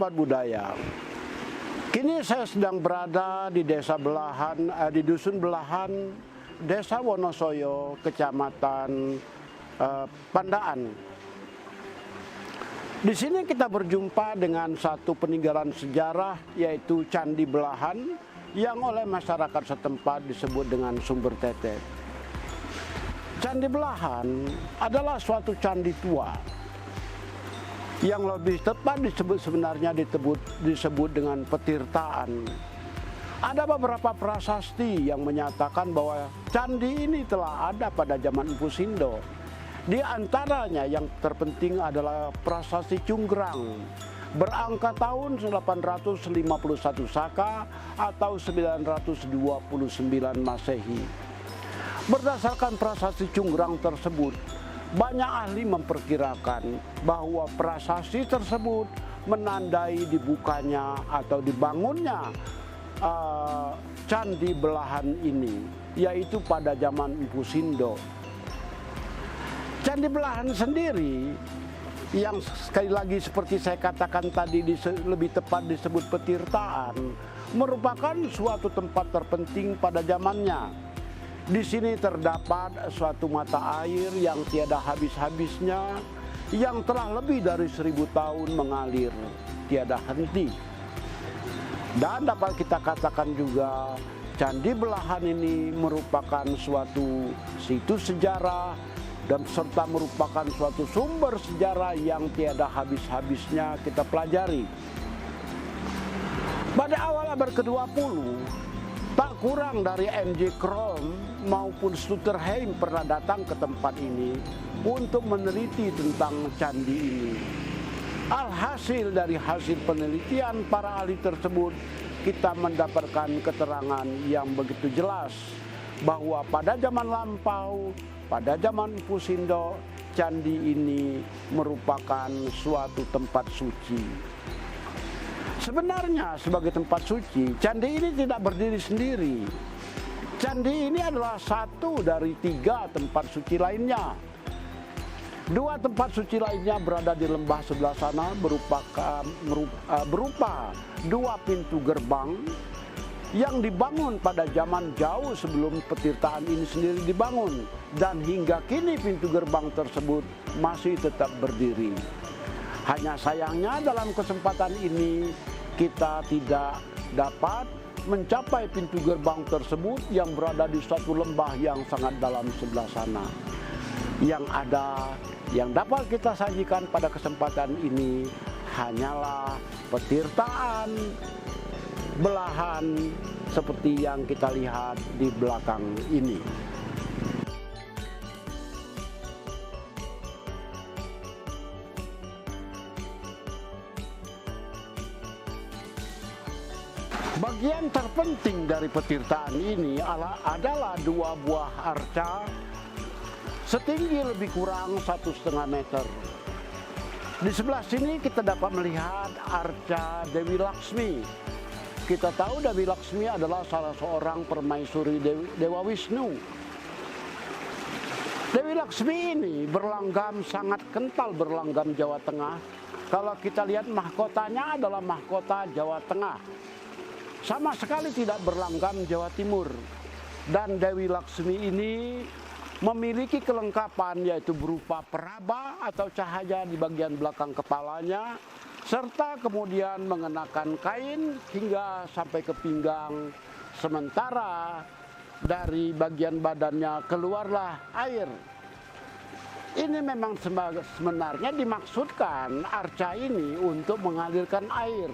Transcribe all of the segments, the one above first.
Sobat Budaya, kini saya sedang berada di desa Belahan, di dusun Belahan, Desa Wonosoyo, Kecamatan Pandaan. Di sini kita berjumpa dengan satu peninggalan sejarah, yaitu Candi Belahan, yang oleh masyarakat setempat disebut dengan Sumber Teteh. Candi Belahan adalah suatu candi tua, yang lebih tepat sebenarnya disebut dengan petirtaan. Ada beberapa prasasti yang menyatakan bahwa candi ini telah ada pada zaman Empu Sindo. Di antaranya yang terpenting adalah prasasti Cunggrang, berangka tahun 851 Saka atau 929 Masehi. Berdasarkan prasasti Cunggrang tersebut, banyak ahli memperkirakan bahwa prasasti tersebut menandai dibukanya atau dibangunnya Candi Belahan ini, yaitu pada zaman Empu Sindo. Candi Belahan sendiri, yang sekali lagi seperti saya katakan tadi lebih tepat disebut petirtaan, merupakan suatu tempat terpenting pada zamannya. Di sini terdapat suatu mata air yang tiada habis-habisnya, yang telah lebih dari 1000 tahun mengalir tiada henti. Dan dapat kita katakan juga Candi Belahan ini merupakan suatu situs sejarah dan serta merupakan suatu sumber sejarah yang tiada habis-habisnya kita pelajari. Pada awal abad ke-20, tak kurang dari M.J. Krom maupun Stutterheim pernah datang ke tempat ini untuk meneliti tentang candi ini. Alhasil dari hasil penelitian para ahli tersebut, kita mendapatkan keterangan yang begitu jelas bahwa pada zaman lampau, pada zaman Empu Sindo, candi ini merupakan suatu tempat suci. Sebenarnya sebagai tempat suci, candi ini tidak berdiri sendiri. Candi ini adalah satu dari 3 tempat suci lainnya. 2 tempat suci lainnya berada di lembah sebelah sana berupa 2 pintu gerbang yang dibangun pada zaman jauh sebelum petirtaan ini sendiri dibangun. Dan hingga kini pintu gerbang tersebut masih tetap berdiri. Hanya sayangnya dalam kesempatan ini kita tidak dapat mencapai pintu gerbang tersebut yang berada di suatu lembah yang sangat dalam sebelah sana. Yang dapat kita sajikan pada kesempatan ini hanyalah petirtaan Belahan seperti yang kita lihat di belakang ini. Bagian terpenting dari petirtaan ini adalah 2 buah arca setinggi lebih kurang 1,5 meter. Di sebelah sini kita dapat melihat arca Dewi Laksmi. Kita tahu Dewi Laksmi adalah salah seorang permaisuri Dewa Wisnu. Dewi Laksmi ini sangat kental berlanggam Jawa Tengah. Kalau kita lihat mahkotanya adalah mahkota Jawa Tengah, sama sekali tidak berlanggam Jawa Timur. Dan Dewi Laksmi ini memiliki kelengkapan, yaitu berupa peraba atau cahaya di bagian belakang kepalanya, serta kemudian mengenakan kain hingga sampai ke pinggang, sementara dari bagian badannya keluarlah air. Ini memang sebenarnya dimaksudkan arca ini untuk mengalirkan air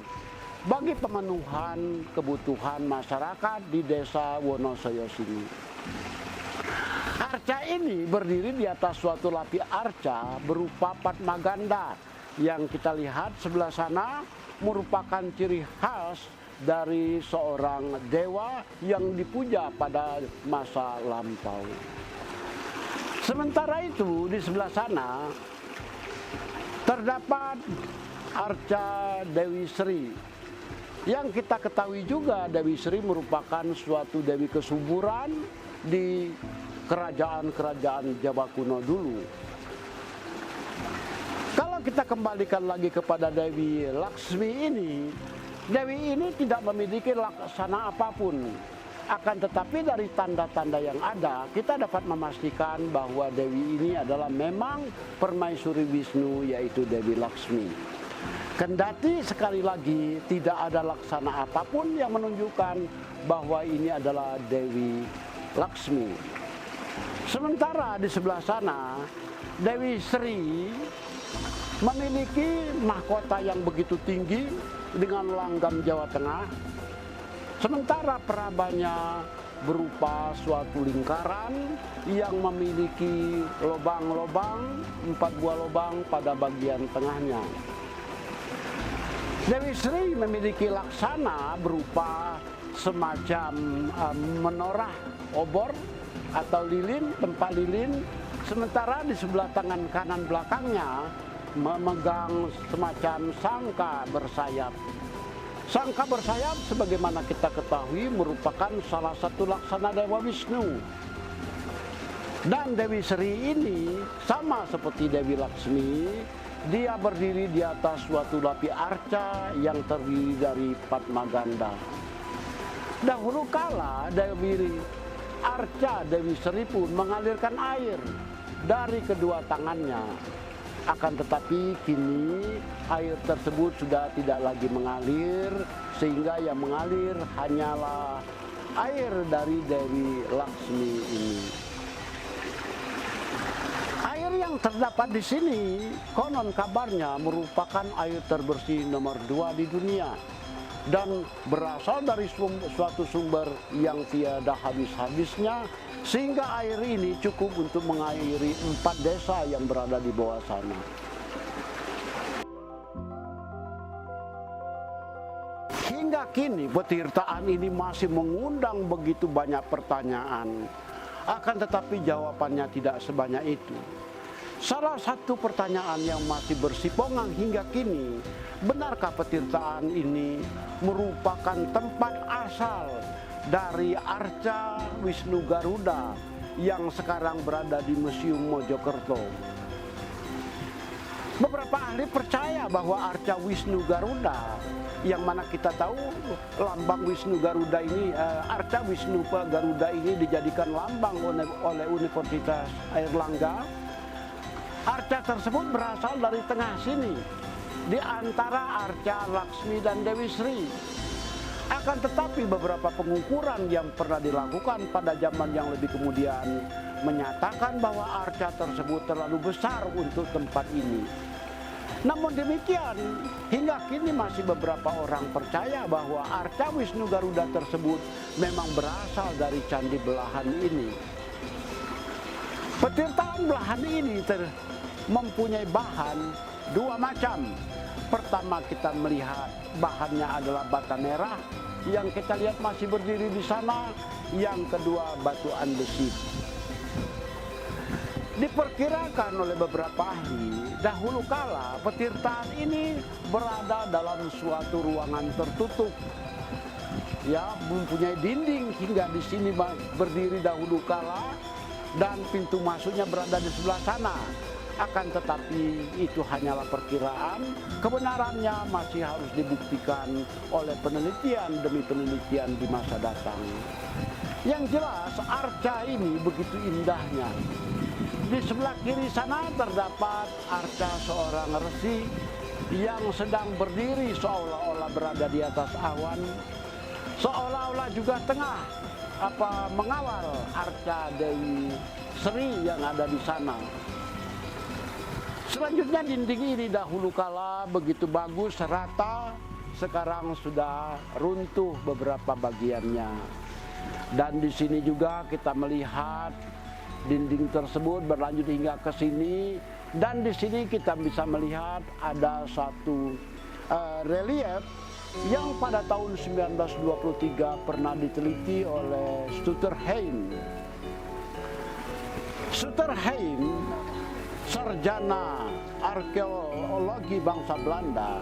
bagi pemenuhan kebutuhan masyarakat di desa Wonosoyo sini. Arca ini berdiri di atas suatu lapis arca berupa Padma Ganda yang kita lihat sebelah sana merupakan ciri khas dari seorang dewa yang dipuja pada masa lampau. Sementara itu di sebelah sana terdapat arca Dewi Sri. Yang kita ketahui juga Dewi Sri merupakan suatu dewi kesuburan di kerajaan-kerajaan Jawa kuno dulu. Kalau Kalau kita kembalikan lagi kepada Dewi Laksmi ini, Dewi ini tidak memiliki laksana apapun. Akan tetapi dari tanda-tanda yang ada, kita dapat memastikan bahwa Dewi ini adalah memang permaisuri Wisnu, yaitu Dewi Laksmi. Kendati sekali lagi tidak ada laksana apapun yang menunjukkan bahwa ini adalah Dewi Laksmi. Sementara di sebelah sana, Dewi Sri memiliki mahkota yang begitu tinggi dengan langgam Jawa Tengah. Sementara perabanya berupa suatu lingkaran yang memiliki lubang-lubang, 4 buah lubang pada bagian tengahnya. Dewi Sri memiliki laksana berupa semacam menorah obor atau lilin, tempat lilin. Sementara di sebelah tangan kanan belakangnya memegang semacam sangka bersayap. Sangka bersayap sebagaimana kita ketahui merupakan salah satu laksana Dewa Wisnu. Dan Dewi Sri ini sama seperti Dewi Laksmi, dia berdiri di atas suatu lapi arca yang terdiri dari Padma Ganda. Dahulu kala Dewi Arca Dewi Sri pun mengalirkan air dari kedua tangannya. Akan tetapi kini air tersebut sudah tidak lagi mengalir, sehingga yang mengalir hanyalah air dari Dewi Laksmi ini. Air yang terdapat di sini konon kabarnya merupakan air terbersih nomor 2 di dunia dan berasal dari suatu sumber yang tiada habis-habisnya, sehingga air ini cukup untuk mengairi 4 desa yang berada di bawah sana. Hingga kini petirtaan ini masih mengundang begitu banyak pertanyaan, akan tetapi jawabannya tidak sebanyak itu. Salah satu pertanyaan yang masih bersipongan hingga kini, benarkah petirtaan ini merupakan tempat asal dari arca Wisnu Garuda yang sekarang berada di Museum Mojokerto? Beberapa ahli percaya bahwa arca Wisnu Garuda, yang mana kita tahu lambang Wisnu Garuda ini, arca Wisnu Garuda ini dijadikan lambang oleh Universitas Airlangga. Arca tersebut berasal dari tengah sini, di antara arca Laksmi dan Dewi Sri. Akan tetapi beberapa pengukuran yang pernah dilakukan pada zaman yang lebih kemudian menyatakan bahwa arca tersebut terlalu besar untuk tempat ini. Namun demikian, hingga kini masih beberapa orang percaya bahwa arca Wisnu Garuda tersebut memang berasal dari Candi Belahan ini. Petirtaan belahan ini mempunyai bahan 2 macam. Pertama, kita melihat bahannya adalah bata merah yang kita lihat masih berdiri di sana. Yang kedua, batu andesit. Diperkirakan oleh beberapa ahli, dahulu kala petirtaan ini berada dalam suatu ruangan tertutup. Ya, mempunyai dinding hingga di sini berdiri dahulu kala, dan pintu masuknya berada di sebelah sana. Akan tetapi itu hanyalah perkiraan, kebenarannya masih harus dibuktikan oleh penelitian demi penelitian di masa datang. Yang jelas arca ini begitu indahnya. Di sebelah kiri sana terdapat arca seorang resi yang sedang berdiri seolah-olah berada di atas awan, seolah-olah juga tengah mengawal arca Dewi Sri yang ada di sana. Selanjutnya dinding ini dahulu kala begitu bagus, rata, sekarang sudah runtuh beberapa bagiannya. Dan di sini juga kita melihat dinding tersebut berlanjut hingga ke sini, dan di sini kita bisa melihat ada satu relief yang pada tahun 1923 pernah diteliti oleh Stutterheim. Stutterheim, sarjana arkeologi bangsa Belanda,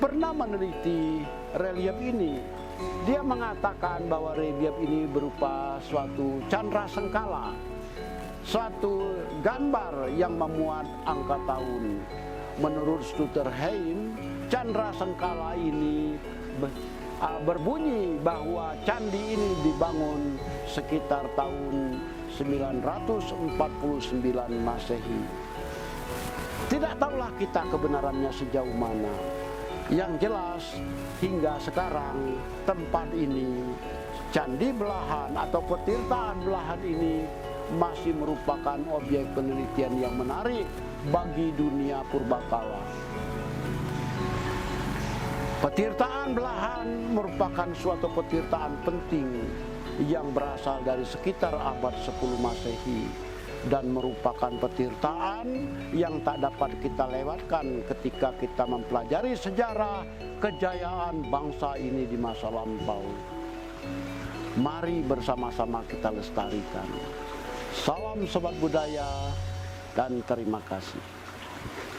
pernah meneliti relief ini. Dia mengatakan bahwa relief ini berupa suatu candra sengkala, suatu gambar yang memuat angka tahun. menurut Stutterheim, Candra Sengkala ini berbunyi bahwa candi ini dibangun sekitar tahun 949 Masehi. Tidak tahulah kita kebenarannya sejauh mana. Yang jelas hingga sekarang tempat ini, Candi Belahan atau Petirtaan Belahan ini masih merupakan objek penelitian yang menarik bagi dunia purbakala. Petirtaan Belahan merupakan suatu petirtaan penting yang berasal dari sekitar abad 10 Masehi dan merupakan petirtaan yang tak dapat kita lewatkan ketika kita mempelajari sejarah kejayaan bangsa ini di masa lampau. Mari bersama-sama kita lestarikan. Salam Sobat Budaya dan terima kasih.